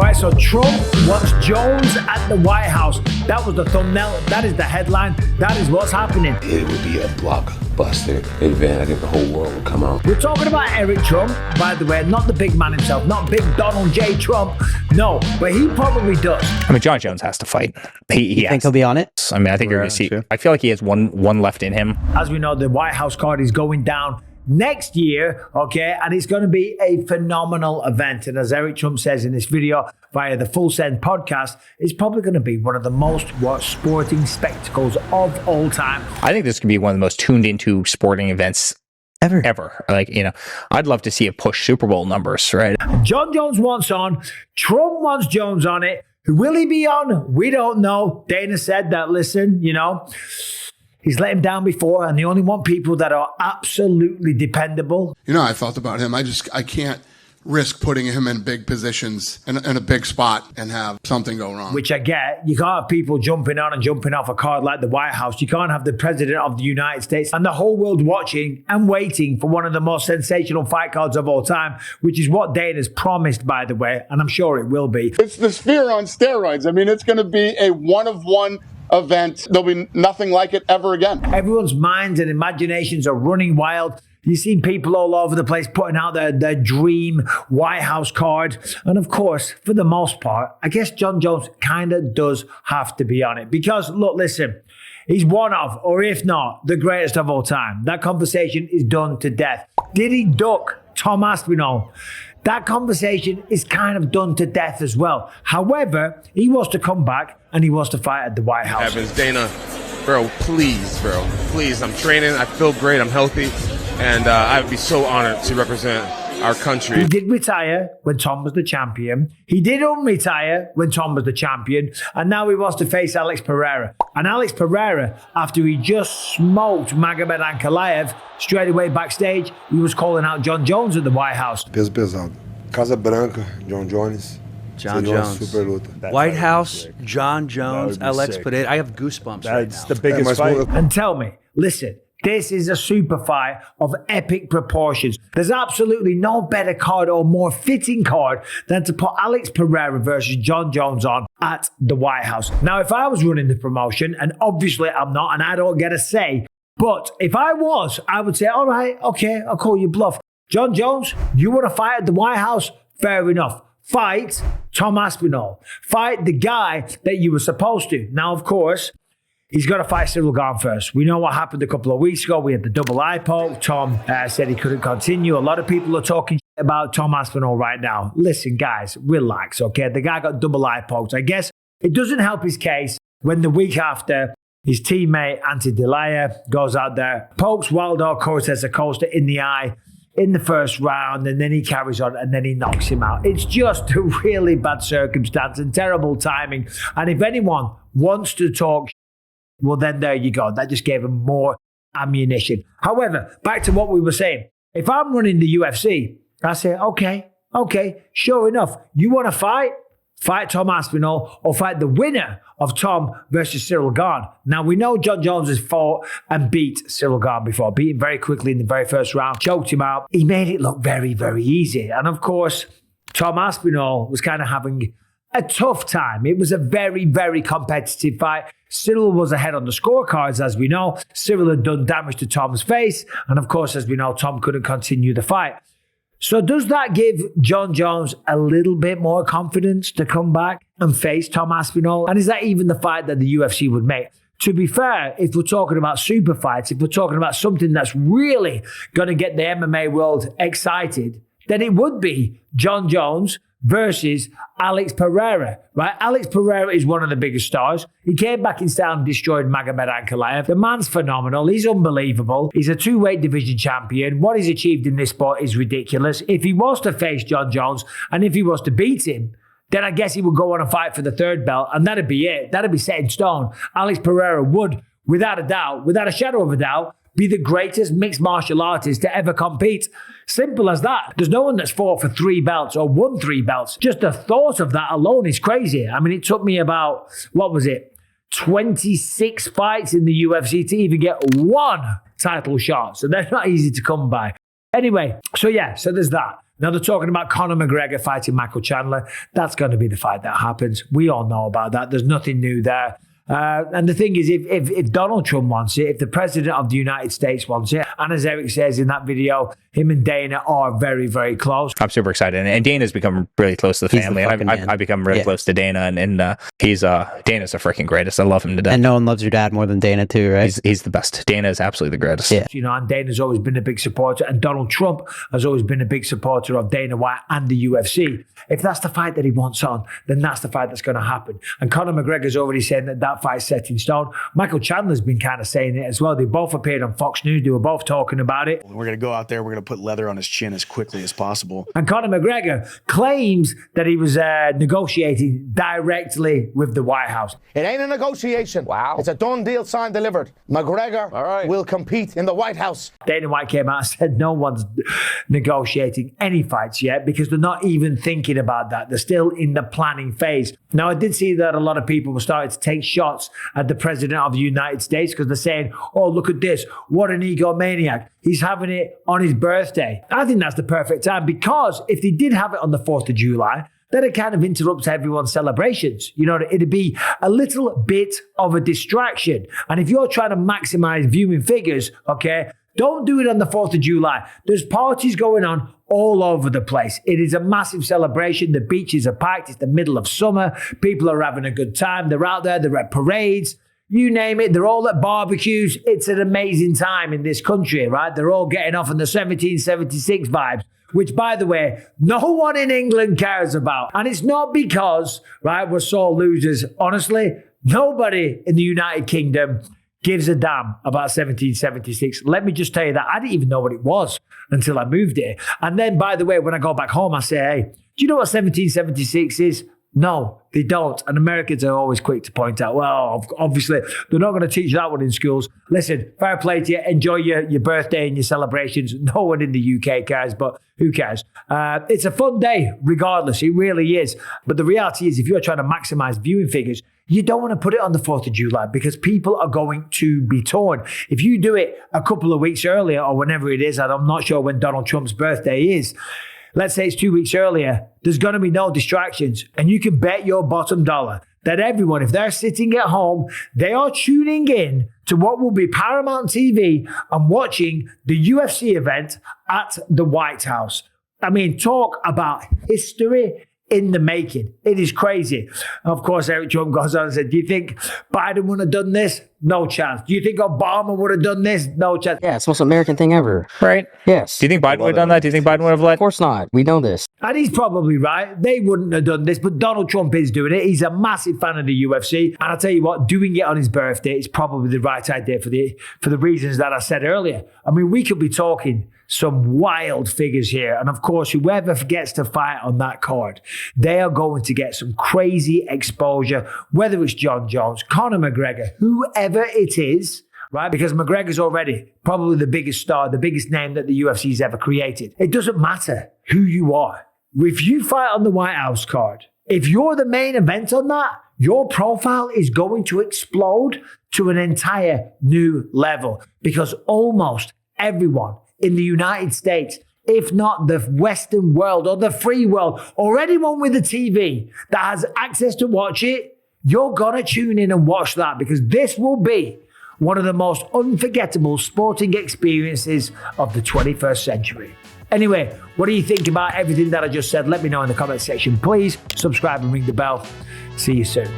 All right, so Trump wants Jones at the White House. That was the thumbnail. That is the headline. That is what's happening. It would be a blockbuster event. I think the whole world would come out. We're talking about Eric Trump, by the way, not the big man himself, not big Donald J. Trump. No, but he probably does. I mean, Jon Jones has to fight. He think he'll be on it? I mean, I think you're going to see. I feel like he has one left in him. As we know, the White House card is going down next year, okay, and it's going to be a phenomenal event. And as Eric Trump says in this video via the Full Send podcast, it's probably going to be one of the most watched sporting spectacles of all time. I think this could be one of the most tuned into sporting events ever. Like, you know, I'd love to see it push Super Bowl numbers, right? Jon Jones wants on. Trump wants Jones on it. Will he be on? We don't know. Dana said that, listen, you know, he's let him down before, and they only want people that are absolutely dependable. You know, I thought about him. I can't risk putting him in big positions in a big spot and have something go wrong. Which I get. You can't have people jumping on and jumping off a card like the White House. You can't have the president of the United States and the whole world watching and waiting for one of the most sensational fight cards of all time, which is what Dana's promised, by the way, and I'm sure it will be. It's the Sphere on steroids. I mean, it's going to be a one-of-one event. There'll be nothing like it ever again. Everyone's minds and imaginations are running wild. You've seen people all over the place putting out their dream White House card. And of course, for the most part, I guess Jon Jones kind of does have to be on it. Because, look, listen, he's one of, or if not, the greatest of all time. That conversation is done to death. Did he duck Tom Aspinall? That conversation is kind of done to death as well. However, he wants to come back and he wants to fight at the White House. Evans, Dana, bro, please, I'm training. I feel great. I'm healthy. And I would be so honored to represent our country. He did retire when Tom was the champion. He did unretire when Tom was the champion. And now he wants to face Alex Pereira. And Alex Pereira, after he just smoked Magomed Ankalaev, straight away backstage, he was calling out Jon Jones at the White House. Peso pesado. Casa Branca, Jon Jones. Jon Jones. Super luta. White House, Jon Jones, Alex Pereira. I have goosebumps right now. That's the biggest fight. And tell me, listen, this is a super fight of epic proportions. There's absolutely no better card or more fitting card than to put Alex Pereira versus Jon Jones on at the White House. Now, if I was running the promotion, and obviously I'm not, and I don't get a say, but if I was, I would say, all right, okay, I'll call you bluff. Jon Jones, you want to fight at the White House? Fair enough. Fight Tom Aspinall. Fight the guy that you were supposed to. Now, of course, he's got to fight Cyril Gane first. We know what happened a couple of weeks ago. We had the double eye poke. Tom said he couldn't continue. A lot of people are talking about Tom Aspinall right now. Listen, guys, relax, okay? The guy got double eye poked. I guess it doesn't help his case when the week after his teammate, Ante Delaya, goes out there, pokes Waldo Cortez Acosta in the eye in the first round, and then he carries on, and then he knocks him out. It's just a really bad circumstance and terrible timing. And if anyone wants to talk, well, then there you go. That just gave him more ammunition. However, back to what we were saying. If I'm running the UFC, I say, okay, sure enough. You want to fight? Fight Tom Aspinall or fight the winner of Tom versus Cyril Gane. Now, we know Jon Jones has fought and beat Cyril Gane before. Beat him very quickly in the very first round. Choked him out. He made it look very, very easy. And of course, Tom Aspinall was kind of having a tough time. It was a very, very competitive fight. Cyril was ahead on the scorecards, as we know. Cyril had done damage to Tom's face. And of course, as we know, Tom couldn't continue the fight. So does that give Jon Jones a little bit more confidence to come back and face Tom Aspinall? And is that even the fight that the UFC would make? To be fair, if we're talking about super fights, if we're talking about something that's really going to get the MMA world excited, then it would be Jon Jones versus Alex Pereira, right? Alex Pereira is one of the biggest stars. He came back in style and destroyed Magomed Ankalaev. The man's phenomenal. He's unbelievable. He's a two-weight division champion. What he's achieved in this sport is ridiculous. If he was to face Jon Jones and if he was to beat him, then I guess he would go on and fight for the third belt, and that'd be it. That'd be set in stone. Alex Pereira would, without a doubt, without a shadow of a doubt, be the greatest mixed martial artist to ever compete. Simple as that. There's no one that's fought for 3 belts or won 3 belts. Just the thought of that alone is crazy. I mean, it took me about, 26 fights in the UFC to even get 1 title shot. So they're not easy to come by. Anyway, so there's that. Now they're talking about Conor McGregor fighting Michael Chandler. That's going to be the fight that happens. We all know about that. There's nothing new there. And the thing is, if Donald Trump wants it, if the president of the United States wants it, and as Eric says in that video, him and Dana are very, very close. I'm super excited. And Dana's become really close to the family. I've become really close to Dana, and he's Dana's the freaking greatest. I love him to death. And no one loves your dad more than Dana too, right? He's the best. Dana is absolutely the greatest. Yeah. You know, and Dana's always been a big supporter, and Donald Trump has always been a big supporter of Dana White and the UFC. If that's the fight that he wants on, then that's the fight that's going to happen. And Conor McGregor's already saying that fight's set in stone. Michael Chandler's been kind of saying it as well. They both appeared on Fox News. They were both talking about it. We're going to go out there. We're going to put leather on his chin as quickly as possible. And Conor McGregor claims that he was negotiating directly with the White House. It ain't a negotiation. Wow. It's a done deal, signed, delivered. McGregor will compete in the White House. Dana White came out and said no one's negotiating any fights yet because they're not even thinking about that. They're still in the planning phase. Now, I did see that a lot of people were starting to take shots at the president of the United States because they're saying, oh, look at this. What an egomaniac. He's having it on his birthday. I think that's the perfect time because if they did have it on the 4th of July, then it kind of interrupts everyone's celebrations. You know, it'd be a little bit of a distraction. And if you're trying to maximize viewing figures, okay, don't do it on the 4th of July. There's parties going on all over the place. It is a massive celebration. The beaches are packed. It's the middle of summer. People are having a good time. They're out there. They're at parades. You name it. They're all at barbecues. It's an amazing time in this country, right? They're all getting off on the 1776 vibes, which, by the way, no one in England cares about. And it's not because, right, we're sore losers. Honestly, nobody in the United Kingdom gives a damn about 1776. Let me just tell you that. I didn't even know what it was until I moved here. And then, by the way, when I go back home, I say, hey, do you know what 1776 is? No, they don't. And Americans are always quick to point out, well, obviously, they're not going to teach that one in schools. Listen, fair play to you. Enjoy your birthday and your celebrations. No one in the UK cares, but who cares? It's a fun day, regardless. It really is. But the reality is, if you're trying to maximize viewing figures, you don't want to put it on the 4th of July because people are going to be torn. If you do it a couple of weeks earlier or whenever it is, and I'm not sure when Donald Trump's birthday is, let's say it's 2 weeks earlier, there's going to be no distractions. And you can bet your bottom dollar that everyone, if they're sitting at home, they are tuning in to what will be Paramount TV and watching the UFC event at the White House. I mean, talk about history in the making. It is crazy. Of course, Eric Trump goes on and said, do you think Biden would have done this? No chance. Do you think Obama would have done this? No chance. Yeah, it's the most American thing ever. Right? Yes. Do you think Biden would have done that? Do you think Biden would have led? Of course not. We know this. And he's probably right. They wouldn't have done this, but Donald Trump is doing it. He's a massive fan of the UFC. And I'll tell you what, doing it on his birthday is probably the right idea for the reasons that I said earlier. I mean, we could be talking some wild figures here. And of course, whoever gets to fight on that card, they are going to get some crazy exposure, whether it's Jon Jones, Conor McGregor, whoever it is, right? Because McGregor's already probably the biggest star, the biggest name that the UFC's ever created. It doesn't matter who you are. If you fight on the White House card, if you're the main event on that, your profile is going to explode to an entire new level because almost everyone in the United States, if not the Western world or the free world, or anyone with a TV that has access to watch it, you're going to tune in and watch that because this will be one of the most unforgettable sporting experiences of the 21st century. Anyway, what do you think about everything that I just said? Let me know in the comment section. Please subscribe and ring the bell. See you soon.